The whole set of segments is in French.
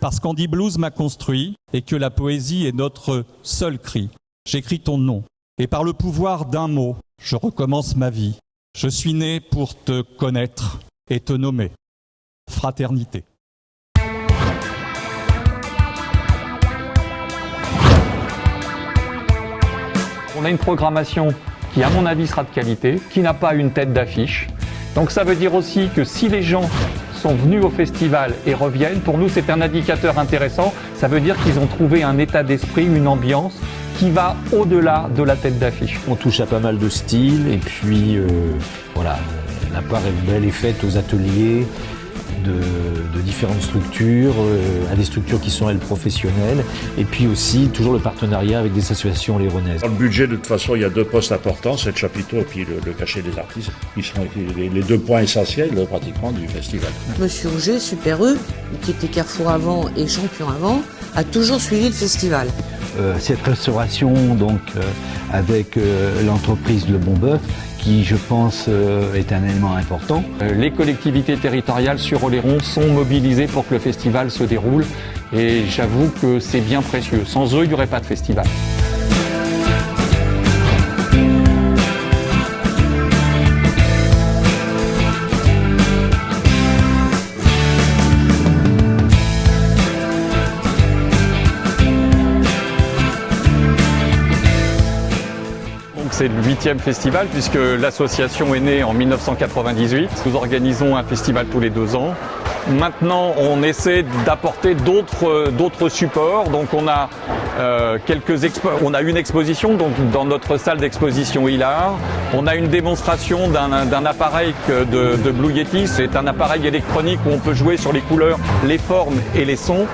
Parce qu'Andy Blues m'a construit et que la poésie est notre seul cri. J'écris ton nom et par le pouvoir d'un mot, je recommence ma vie. Je suis né pour te connaître et te nommer. Fraternité. On a une programmation qui, à mon avis, sera de qualité, qui n'a pas une tête d'affiche. Donc ça veut dire aussi que si les gens sont venus au festival et reviennent, pour nous c'est un indicateur intéressant. Ça veut dire qu'ils ont trouvé un état d'esprit, une ambiance qui va au-delà de la tête d'affiche. On touche à pas mal de styles et puis voilà, la part belle est faite aux ateliers de différentes structures, à des structures qui sont elles professionnelles, et puis aussi toujours le partenariat avec des associations léronaises. Dans le budget, de toute façon, il y a deux postes importants, c'est le chapiteau et puis le cachet des artistes, qui sont les deux points essentiels pratiquement du festival. Monsieur Auger, Super U, qui était Carrefour avant et champion avant, a toujours suivi le festival. Cette restauration donc avec l'entreprise Le Bon Bœuf, qui je pense est un élément important. Les collectivités territoriales sur Oléron sont mobilisées pour que le festival se déroule et j'avoue que c'est bien précieux. Sans eux, il n'y aurait pas de festival. C'est le 8e festival puisque l'association est née en 1998. Nous organisons un festival tous les 2 ans. Maintenant, on essaie d'apporter d'autres supports. Donc, on a on a une exposition donc dans notre salle d'exposition Hilar. On a une démonstration d'un appareil de Blue Yeti. C'est un appareil électronique où on peut jouer sur les couleurs, les formes et les sons.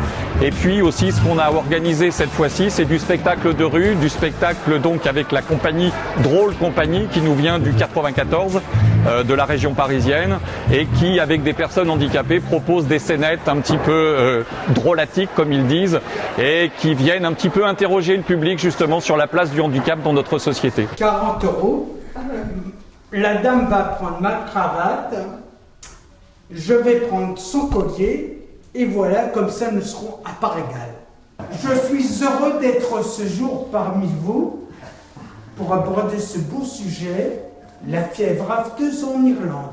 Et puis aussi, ce qu'on a organisé cette fois-ci, c'est du spectacle de rue, du spectacle donc avec la compagnie Drôle Compagnie qui nous vient du 94, de la région parisienne, et qui, avec des personnes handicapées, propose des scénettes un petit peu drôlatiques, comme ils disent, et qui viennent un petit peu interroger le public justement sur la place du handicap dans notre société. 40 €. La dame va prendre ma cravate, je vais prendre son collier, et voilà, comme ça nous serons à part égale. Je suis heureux d'être ce jour parmi vous pour aborder ce beau sujet, la fièvre afteuse en Irlande.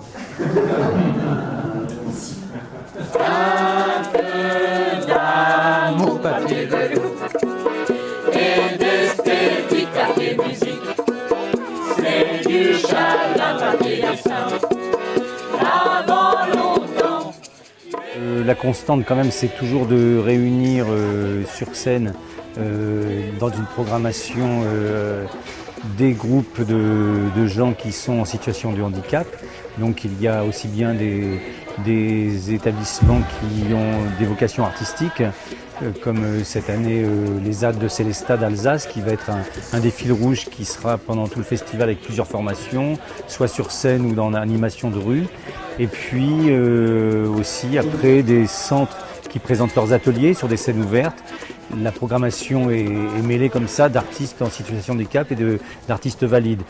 Un peu d'amour, papier velours, et d'esthétique, papier musique, c'est du chagrin, papier dessin, avant longtemps. La constante quand même, c'est toujours de réunir sur scène, dans une programmation, des groupes de gens qui sont en situation de handicap. Donc il y a aussi bien des établissements qui ont des vocations artistiques, comme cette année les Alpes de Célestat d'Alsace, qui va être un des fils rouges qui sera pendant tout le festival avec plusieurs formations, soit sur scène ou dans l'animation de rue. Et puis aussi après des centres qui présentent leurs ateliers sur des scènes ouvertes. La programmation est mêlée comme ça d'artistes en situation de handicap et d'artistes valides.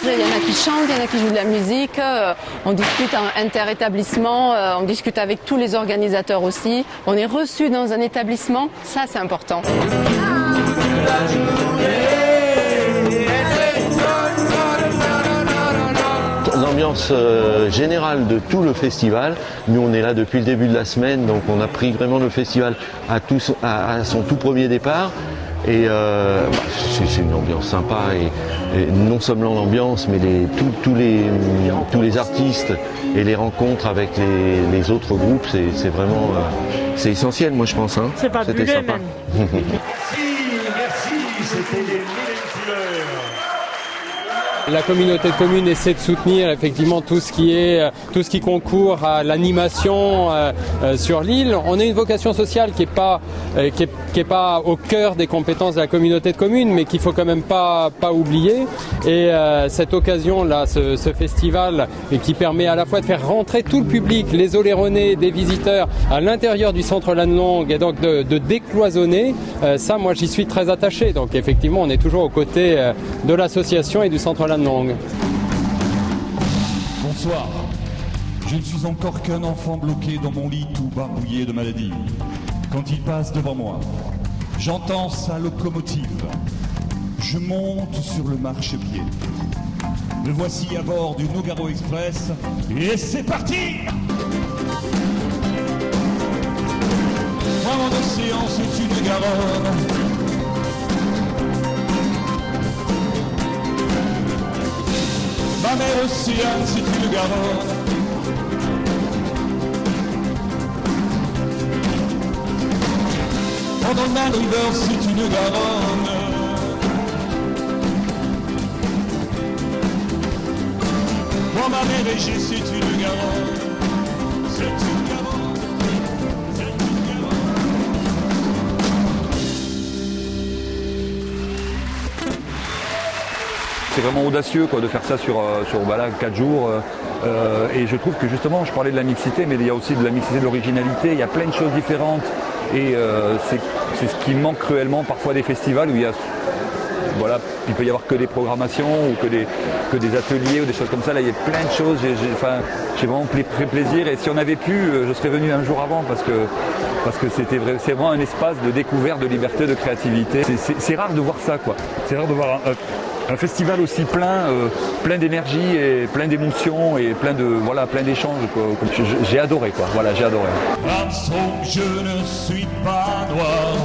Il y en a qui chantent, il y en a qui jouent de la musique, on discute inter-établissement, on discute avec tous les organisateurs aussi. On est reçu dans un établissement, ça c'est important. L'ambiance générale de tout le festival, nous on est là depuis le début de la semaine, donc on a pris vraiment le festival à son tout premier départ. Et c'est une ambiance sympa et non seulement l'ambiance mais tous les artistes et les rencontres avec les autres groupes, c'est vraiment c'est essentiel, moi je pense. Hein. C'est pas c'était sympa. Merci, c'était les mille couleurs. La communauté de communes essaie de soutenir effectivement tout ce qui concourt à l'animation sur l'île. On a une vocation sociale qui est pas au cœur des compétences de la communauté de communes, mais qu'il faut quand même pas oublier. Et cette occasion-là, ce festival, qui permet à la fois de faire rentrer tout le public, les Oléronais, des visiteurs, à l'intérieur du centre Lannelongue, et donc de décloisonner, ça, moi, j'y suis très attaché. Donc effectivement, on est toujours aux côtés de l'association et du centre Lannelongue. Bonsoir. Je ne suis encore qu'un enfant bloqué dans mon lit tout barbouillé de maladie. Quand il passe devant moi, j'entends sa locomotive. Je monte sur le marchepied. Me voici à bord du Nogaro Express et c'est parti! Moi, mon océan, c'est une Garonne. Ma mère océane, c'est une Garonne. Mon Oldman River, c'est une Garonne. Moi, ma mère Égée, c'est une Garonne. C'est une Garonne. C'est une Garonne. C'est vraiment audacieux quoi, de faire ça sur 4 jours. Et je trouve que justement, je parlais de la mixité, mais il y a aussi de la mixité de l'originalité. Il y a plein de choses différentes. Et c'est ce qui manque cruellement parfois des festivals où il peut y avoir que des programmations ou que des ateliers ou des choses comme ça. Là, il y a plein de choses. J'ai vraiment pris plaisir. Et si on avait pu, je serais venu un jour avant parce que c'est vraiment un espace de découverte, de liberté, de créativité. C'est rare de voir ça, quoi. C'est rare de voir un festival aussi plein d'énergie et plein d'émotions et plein d'échanges. J'ai adoré, quoi. Voilà, j'ai adoré. Armstrong, je ne suis pas noir,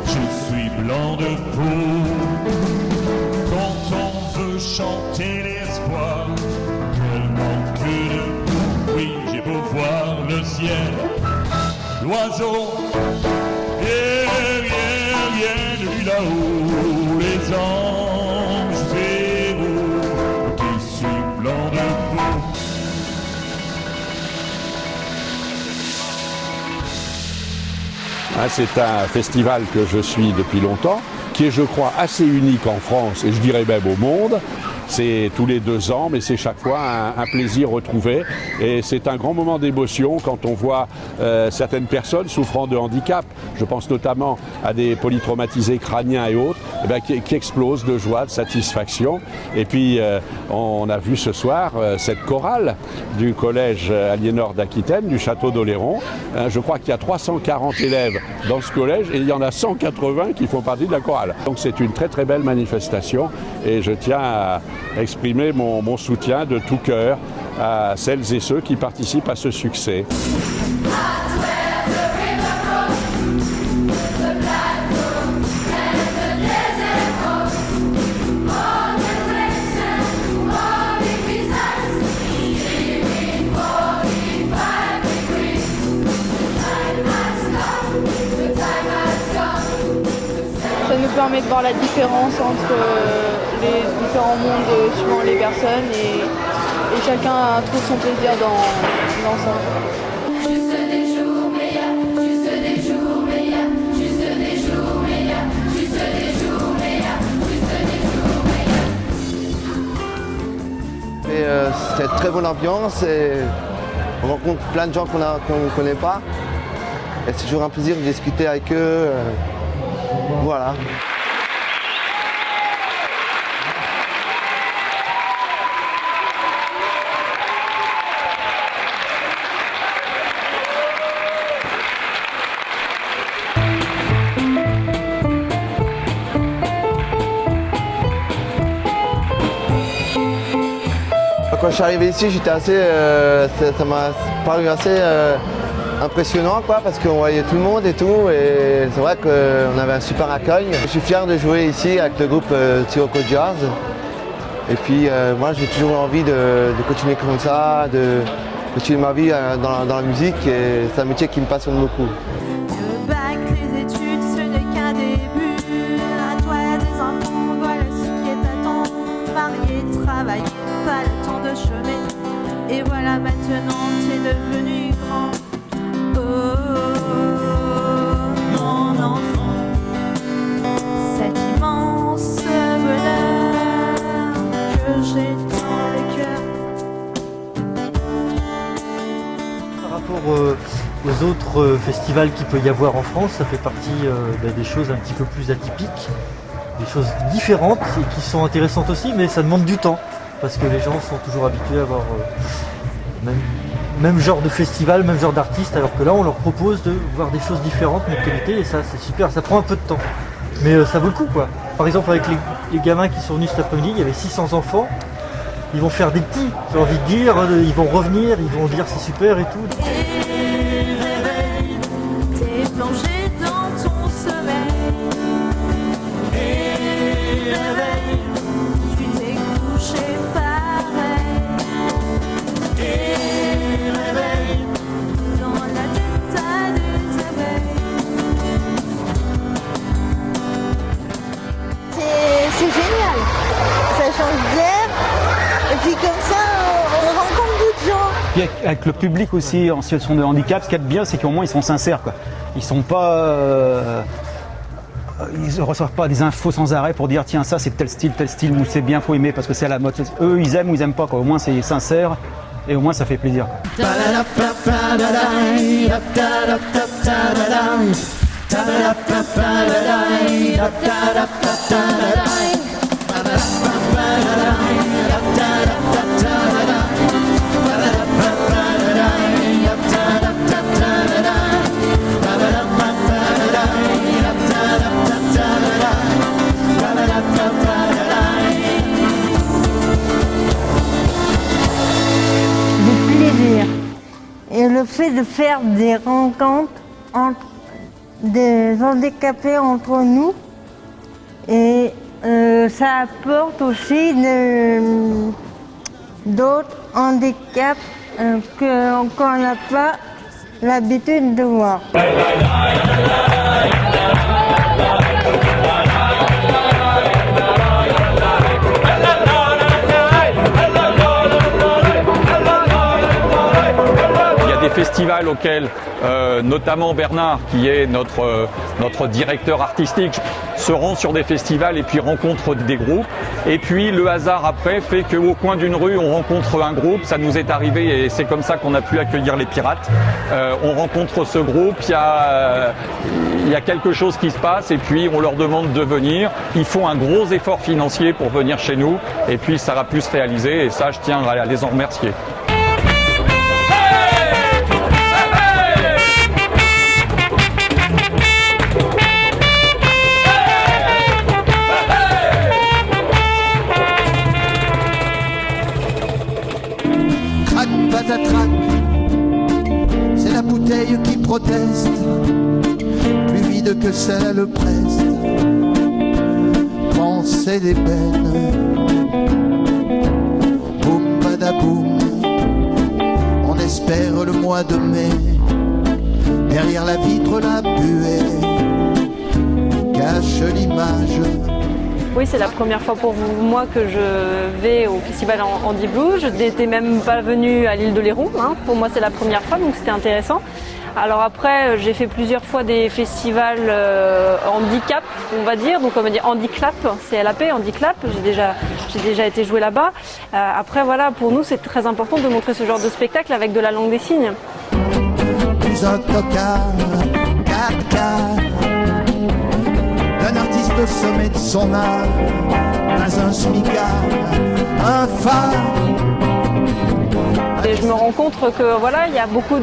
je suis blanc de peau. Quand on veut chanter l'espoir, quel manque de peau. Oui, j'ai beau voir le ciel, l'oiseau, viens de là-haut, les anges zéro, qui suis blanc de peau. C'est un festival que je suis depuis longtemps, qui est, je crois, assez unique en France et je dirais même au monde. C'est tous les 2 ans, mais c'est chaque fois un plaisir retrouvé. Et c'est un grand moment d'émotion quand on voit certaines personnes souffrant de handicap. Je pense notamment à des polytraumatisés crâniens et autres, qui explosent de joie, de satisfaction. Et puis, on a vu ce soir cette chorale du collège Aliénor d'Aquitaine, du château d'Oléron. Je crois qu'il y a 340 élèves dans ce collège et il y en a 180 qui font partie de la chorale. Donc c'est une très très belle manifestation et je tiens à exprimer mon soutien de tout cœur à celles et ceux qui participent à ce succès. Ça nous permet de voir la différence entre les différents mondes suivant les personnes et chacun trouve son plaisir dans ça. Juste des jours meilleurs, juste des jours meilleurs, juste des jours meilleurs, juste des jours meilleurs, juste des jours meilleurs. C'est très bonne ambiance et on rencontre plein de gens qu'on ne connaît pas. Et c'est toujours un plaisir de discuter avec eux. Voilà. Quand je suis arrivé ici, j'étais ça m'a paru assez impressionnant parce qu'on voyait tout le monde et tout et c'est vrai qu'on avait un super accueil. Je suis fier de jouer ici avec le groupe Sirocco Jazz et puis moi j'ai toujours envie de continuer comme ça, de continuer ma vie dans la musique et c'est un métier qui me passionne beaucoup. Le bac, les études, ce n'est qu'un début. À toi des enfants, voilà ce qui est à temps. Marier, travailler. Et voilà maintenant t'es devenu grand. Oh, mon enfant, cet immense bonheur que j'ai dans le cœur. Par rapport aux autres festivals qu'il peut y avoir en France, ça fait partie des choses un petit peu plus atypiques, des choses différentes et qui sont intéressantes aussi, mais ça demande du temps parce que les gens sont toujours habitués à avoir même genre de festival, même genre d'artiste, alors que là on leur propose de voir des choses différentes, mais de qualité, et ça c'est super, ça prend un peu de temps. Mais ça vaut le coup quoi. Par exemple avec les gamins qui sont venus cet après-midi, il y avait 600 enfants, ils vont faire des petits, j'ai envie de dire, ils vont revenir, ils vont dire c'est super et tout. T'es plongé dans ton sommeil. Et réveille, tu t'es couché pareil. Et réveille, dans la tête t'as des abeilles. C'est génial, ça change d'air, et puis comme ça on rencontre d'autres gens. Puis avec le public aussi en situation de handicap, ce qu'il y a de bien, c'est qu'au moins ils sont sincères, quoi. Ils sont pas, ils ne reçoivent pas des infos sans arrêt pour dire tiens ça c'est tel style ou c'est bien, faut aimer parce que c'est à la mode. Eux ils aiment ou ils aiment pas, quoi. Au moins c'est sincère et au moins ça fait plaisir, quoi. Du plaisir. Et le fait de faire des rencontres entre des handicapés entre nous, et ça apporte aussi d'autres handicaps qu'on n'a pas l'habitude de voir. Festivals auxquels notamment Bernard, qui est notre directeur artistique, se rend sur des festivals et puis rencontre des groupes. Et puis le hasard après fait qu'au coin d'une rue, on rencontre un groupe. Ça nous est arrivé et c'est comme ça qu'on a pu accueillir les Pirates. On rencontre ce groupe, il y a quelque chose qui se passe et puis on leur demande de venir. Ils font un gros effort financier pour venir chez nous et puis ça va plus se réaliser et ça, je tiens à les en remercier. Patatrac, c'est la bouteille qui proteste, plus vide que celle le Brest. Pensée d'ébène, boum badaboum, on espère le mois de mai. Derrière la vitre la buée cache l'image. Oui, c'est la première fois pour moi que je vais au festival Handy Blues. Je n'étais même pas venue à l'île de Léron. Pour moi, c'est la première fois, donc c'était intéressant. Alors après, j'ai fait plusieurs fois des festivals handicap, on va dire. Donc on va dire handiclap, CLAP, handiclap. J'ai déjà été jouer là-bas. Après, voilà, pour nous, c'est très important de montrer ce genre de spectacle avec de la langue des signes. Plus un tocard, 4K. Un artiste au sommet de son art, pas un smicard, un phare. Et je me rends compte que voilà, il y a beaucoup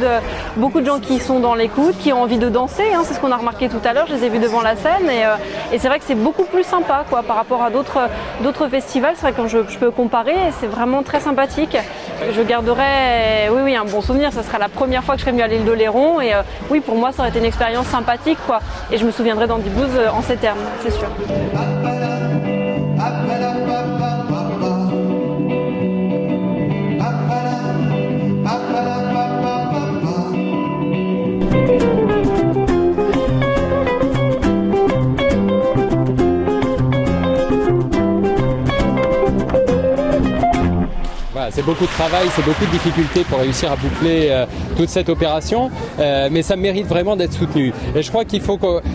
de gens qui sont dans l'écoute, qui ont envie de danser. C'est ce qu'on a remarqué tout à l'heure. Je les ai vus devant la scène et c'est vrai que c'est beaucoup plus sympa, quoi, par rapport à d'autres festivals. C'est vrai que quand je peux comparer, c'est vraiment très sympathique. Je garderai un bon souvenir. Ça sera la première fois que je serai venue à l'île de Léron et oui, pour moi, ça aurait été une expérience sympathique, quoi. Et je me souviendrai d'Handy Blues en ces termes, c'est sûr. c'est beaucoup de travail, c'est beaucoup de difficultés pour réussir à boucler toute cette opération, mais ça mérite vraiment d'être soutenu. Et je crois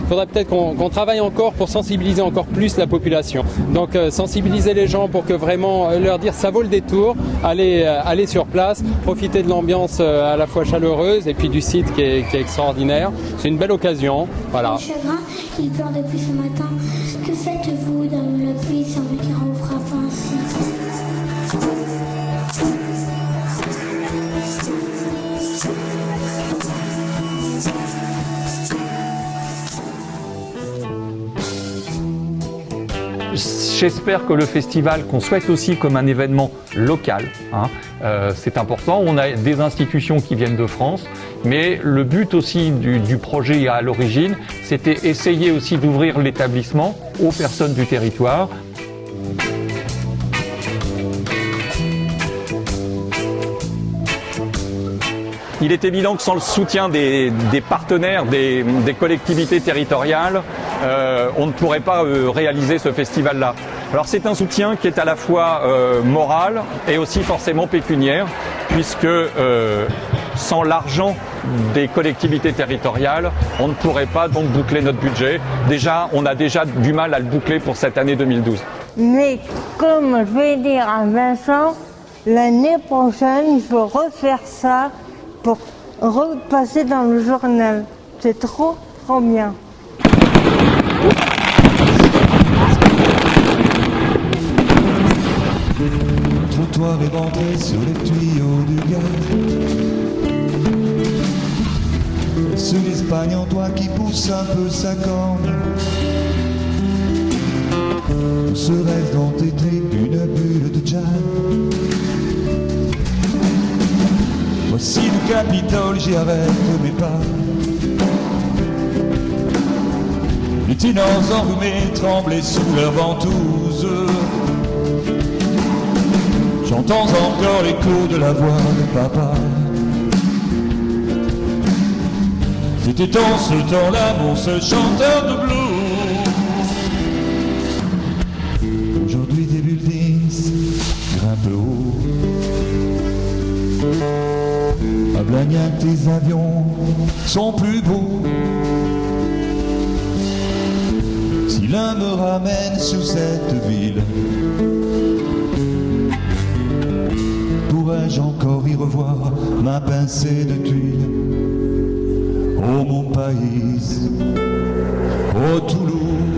faudrait peut-être qu'on travaille encore pour sensibiliser encore plus la population. Donc sensibiliser les gens pour que vraiment leur dire ça vaut le détour, aller sur place, profiter de l'ambiance à la fois chaleureuse et puis du site qui est extraordinaire. C'est une belle occasion. Voilà. Le chagrin, il pleure depuis ce matin. Que faites-vous dans la pluie sans me dire on frappe ainsi? J'espère que le festival, qu'on souhaite aussi comme un événement local, c'est important. On a des institutions qui viennent de France, mais le but aussi du projet à l'origine, c'était essayer aussi d'ouvrir l'établissement aux personnes du territoire. Il est évident que sans le soutien des partenaires, des collectivités territoriales, on ne pourrait pas réaliser ce festival-là. Alors c'est un soutien qui est à la fois moral et aussi forcément pécuniaire, puisque sans l'argent des collectivités territoriales, on ne pourrait pas donc boucler notre budget. Déjà, on a déjà du mal à le boucler pour cette année 2012. Mais comme je vais dire à Vincent, l'année prochaine, je veux refaire ça pour repasser dans le journal. C'est trop bien. Le trottoir est ventré sur les tuyaux du gaz. C'est l'Espagne en toi qui pousse un peu sa corne. On se rêve dans tes tripes une bulle de jazz. Voici le Capitole, j'y arrête mes pas. Les ténors enrhumés tremblaient sous leur ventouse. J'entends encore l'écho de la voix de papa. C'était en ce temps-là mon seul chanteur de blues. Aujourd'hui des buildings grimpent haut. À Blagnac tes avions sont plus beaux. Si l'un me ramène sur cette ville, pourrais-je encore y revoir ma pincée de tuiles? Oh mon pays, oh Toulouse.